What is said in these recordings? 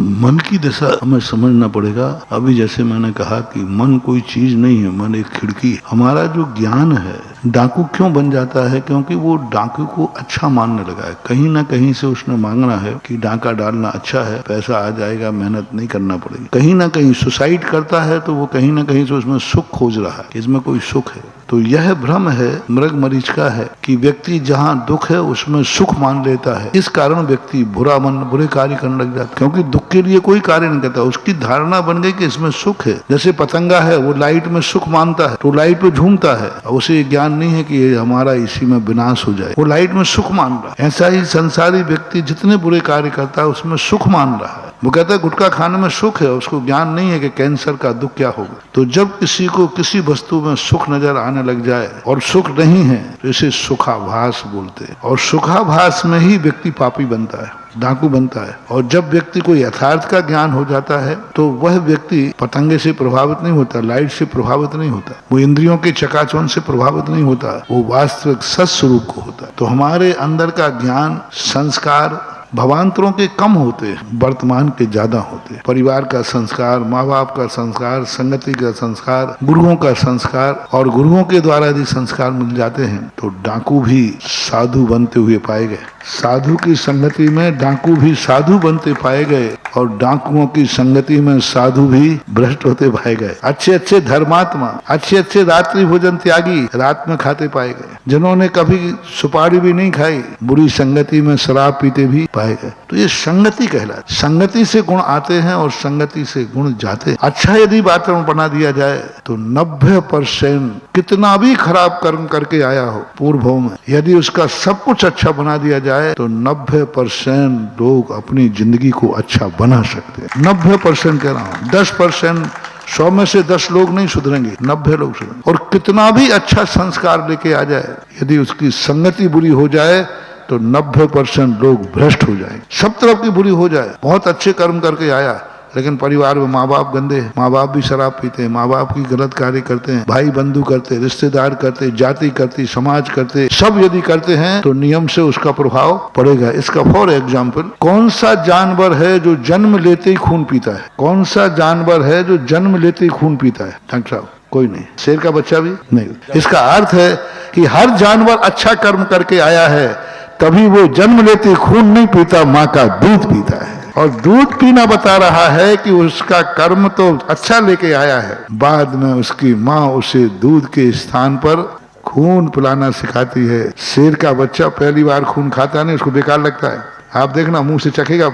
मन की दशा हमें समझना पड़ेगा। अभी जैसे मैंने कहा कि मन कोई चीज नहीं है, मन एक खिड़की है। हमारा जो ज्ञान है, डाकू क्यों बन जाता है? क्योंकि वो डाकू को अच्छा मानने लगा है। कहीं ना कहीं से उसने मांगना है कि डाका डालना अच्छा है, पैसा आ जाएगा, मेहनत नहीं करना पड़ेगी। कहीं ना कहीं सुसाइड करता है तो वो कहीं ना कहीं से उसमें सुख खोज रहा है, इसमें कोई सुख है। तो यह भ्रम है, मृग मरीचिका है कि व्यक्ति जहाँ दुख है उसमें सुख मान लेता है। इस कारण व्यक्ति बुरे कार्य करने लग जाता है, क्योंकि दुख के लिए कोई कार्य नहीं करता। उसकी धारणा बन गई कि इसमें सुख है। जैसे पतंगा है, वो लाइट में सुख मानता है तो लाइट पे झूमता है, उसे ज्ञान नहीं है कि हमारा इसी में विनाश हो जाए, वो लाइट में सुख मान रहा है। ऐसा ही संसारी व्यक्ति जितने बुरे कार्य करता है उसमें सुख मान रहा है। वो कहता है गुटखा खाने में सुख है, उसको ज्ञान नहीं है कि कैंसर का दुख क्या होगा। तो जब किसी को किसी वस्तु में सुख नजर आने लग जाए और सुख नहीं है तो इसे सुखाभास बोलते हैं, और सुखाभास में ही व्यक्ति पापी बनता है, डाकू बनता है। और जब व्यक्ति को यथार्थ का ज्ञान हो जाता है तो वह व्यक्ति पतंगे से प्रभावित नहीं होता, लाइट से प्रभावित नहीं होता, वो इंद्रियों के चकाचौंध से प्रभावित नहीं होता, वो वास्तविक सत स्वरूप को होता है। तो हमारे अंदर का ज्ञान, संस्कार भवांतरों के कम होते हैं, वर्तमान के ज्यादा होते हैं। परिवार का संस्कार, माँ बाप का संस्कार, संगति का संस्कार, गुरुओं का संस्कार, और गुरुओं के द्वारा यदि संस्कार मिल जाते हैं तो डाकू भी साधु बनते हुए पाए गए। साधु की संगति में डाकू भी साधु बनते पाए गए, और डाकुओं की संगति में साधु भी भ्रष्ट होते पाए गए। अच्छे अच्छे धर्मात्मा, अच्छे अच्छे रात्रि भोजन त्यागी रात में खाते पाए गए। जिन्होंने कभी सुपारी भी नहीं खाई, बुरी संगति में शराब पीते भी पाए गए। तो ये संगति कहलाती। संगति से गुण आते हैं और संगति से गुण जाते हैं। अच्छा यदि वातावरण बना दिया जाए तो 90% कितना भी खराब कर्म करके आया हो पूर्व में, यदि उसका सब कुछ अच्छा बना दिया जाए तो 90% लोग अपनी जिंदगी को अच्छा बना सकते हैं। 90% कह रहा हूँ, 10%, 100 में से 10 लोग नहीं सुधरेंगे, 90 लोग सुधरेंगे। और कितना भी अच्छा संस्कार लेके आ जाए, यदि उसकी संगति बुरी हो जाए तो 90% लोग भ्रष्ट हो जाएंगे। सब तरफ की बुरी हो जाए, बहुत अच्छे कर्म करके आया लेकिन परिवार में माँ बाप गंदे हैं, माँ बाप भी शराब पीते हैं, माँ बाप की गलत कार्य करते हैं, भाई बंधु करते, रिश्तेदार करते, जाति करती, समाज करते, सब यदि करते हैं तो नियम से उसका प्रभाव पड़ेगा। इसका फॉर एग्जाम्पल, कौन सा जानवर है जो जन्म लेते ही खून पीता है? कौन सा जानवर है जो जन्म लेते ही खून पीता है? डॉक्टर साहब, कोई नहीं। शेर का बच्चा भी नहीं। इसका अर्थ है कि हर जानवर अच्छा कर्म करके आया है, तभी वो जन्म लेते खून नहीं पीता, माँ का दूध पीता है। और दूध पीना बता रहा है कि उसका कर्म तो अच्छा लेके आया है, बाद में उसकी माँ उसे दूध के स्थान पर खून पिलाना सिखाती है। शेर का बच्चा पहली बार खून खाता नहीं, उसको बेकार लगता है। आप देखना, मुंह से चखेगा,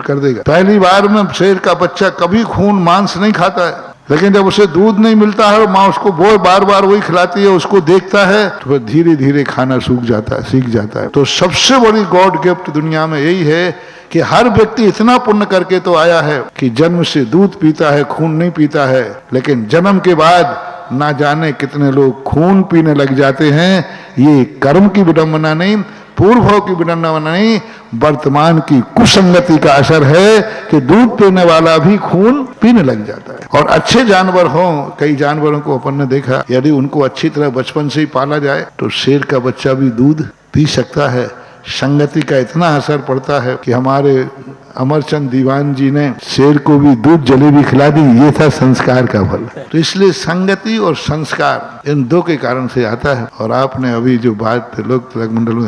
कर देगा। पहली बार में शेर का बच्चा कभी खून मांस नहीं खाता है, लेकिन जब उसे दूध नहीं मिलता है और माँ उसको बार बार वही खिलाती है, उसको देखता है तो फिर धीरे धीरे खाना सूख जाता है, सीख जाता है। तो सबसे बड़ी गॉड गिफ्ट दुनिया में यही है कि हर व्यक्ति इतना पुण्य करके तो आया है कि जन्म से दूध पीता है, खून नहीं पीता है, लेकिन जन्म के बाद ना जाने कितने लोग खून पीने लग जाते हैं। ये कर्म की विडंबना नहीं, पूर्व की विडंबना नहीं, वर्तमान की कुसंगति का असर है कि दूध पीने वाला भी खून पीने लग जाता है। और अच्छे जानवर हों, कई जानवरों को अपन ने देखा, यदि उनको अच्छी तरह बचपन से ही पाला जाए तो शेर का बच्चा भी दूध पी सकता है। संगति का इतना असर पड़ता है कि हमारे अमरचंद दीवान जी ने शेर को भी दूध जलेबी खिला दी। ये था संस्कार का फल। तो इसलिए संगति और संस्कार इन दो के कारण से आता है। और आपने अभी जो बात लोक तिलक मंडल में